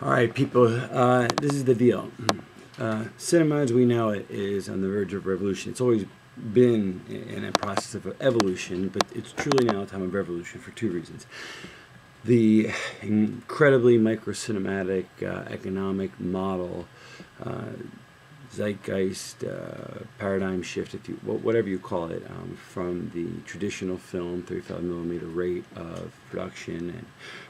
All right, people, this is the deal. Cinema, as we know it, is on the verge of revolution. It's always been in a process of evolution, but it's truly now a time of revolution for two reasons. The incredibly micro-cinematic economic model, zeitgeist, paradigm shift, if you whatever you call it, from the traditional film 35 millimeter rate of production and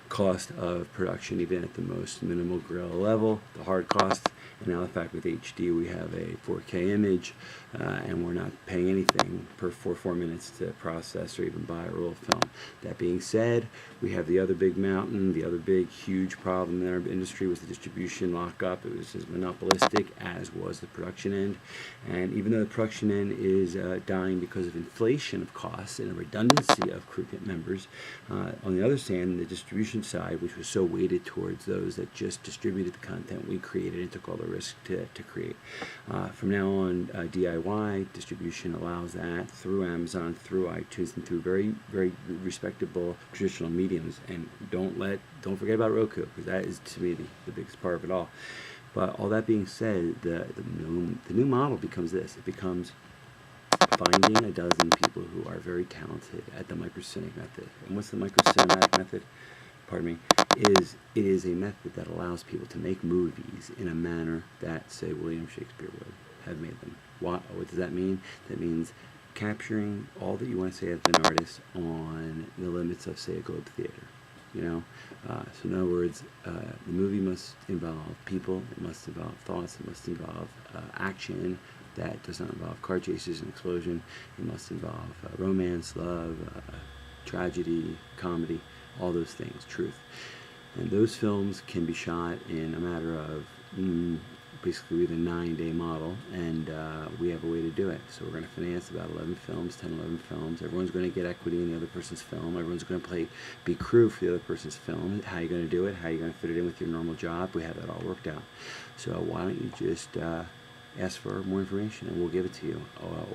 cost of production, even at the most minimal guerrilla level, the hard cost, and now the fact with HD we have a 4K image, and we're not paying anything per 4 minutes to process or even buy a roll of film. That being said, we have the other big mountain, the other big huge problem in our industry was the distribution lockup. It was as monopolistic as was the production end, and even though the production end is dying because of inflation of costs and a redundancy of crew members, on the other hand, the distribution side, which was so weighted towards those that just distributed the content we created and took all the risk to create. From now on, DIY distribution allows that through Amazon, through iTunes, and through very, very respectable traditional mediums. And don't forget about Roku, because that is, to me, the biggest part of it all. But all that being said, the new model becomes this. It becomes finding a dozen people who are very talented at the microcinematic method. And what's the microcinematic method? Pardon me. It is a method that allows people to make movies in a manner that, say, William Shakespeare would have made them. What does that mean? That means capturing all that you want to say as an artist on the limits of, say, a Globe Theater. You know, so in other words, the movie must involve people, it must involve thoughts, it must involve action that does not involve car chases and explosion. It must involve romance, love, tragedy, comedy, all those things, truth. And those films can be shot in a matter of basically with a 9-day model, and we have a way to do it. So we're going to finance about 11 films, 10, 11 films. Everyone's going to get equity in the other person's film. Everyone's going to be crew for the other person's film. How are you going to do it? How are you going to fit it in with your normal job? We have that all worked out. So why don't you just ask for more information and we'll give it to you,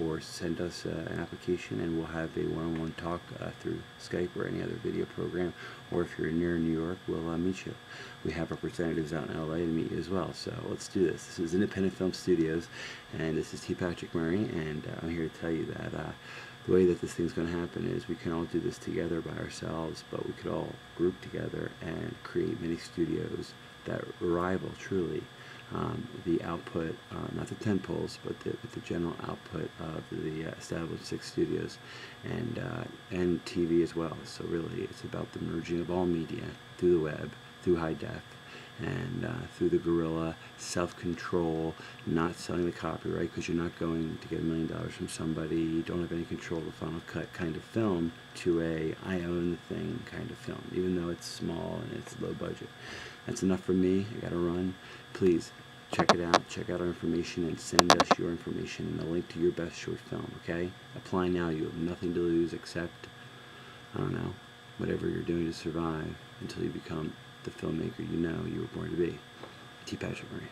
or send us an application and we'll have a one-on-one talk through Skype or any other video program, or if you're near New York, we'll meet you. We have representatives out in LA to meet you as well, so let's do this. This is Independent Film Studios, and this is T. Patrick Murray, and I'm here to tell you that the way that this thing's going to happen is we can all do this together by ourselves, but we could all group together and create mini studios that rival truly the output, not the tentpoles, but the general output of the established 6 studios, and TV as well. So really, it's about the merging of all media through the web, through high def, and through the guerrilla, self-control, not selling the copyright because you're not going to get $1 million from somebody, you don't have any control of the final cut kind of film, to a I own the thing kind of film, even though it's small and it's low budget. That's enough for me. I gotta run. Please check it out. Check out our information and send us your information and a link to your best short film, okay? Apply now. You have nothing to lose except, I don't know, whatever you're doing to survive until you become the filmmaker you know you were born to be. T. Patrick Murray.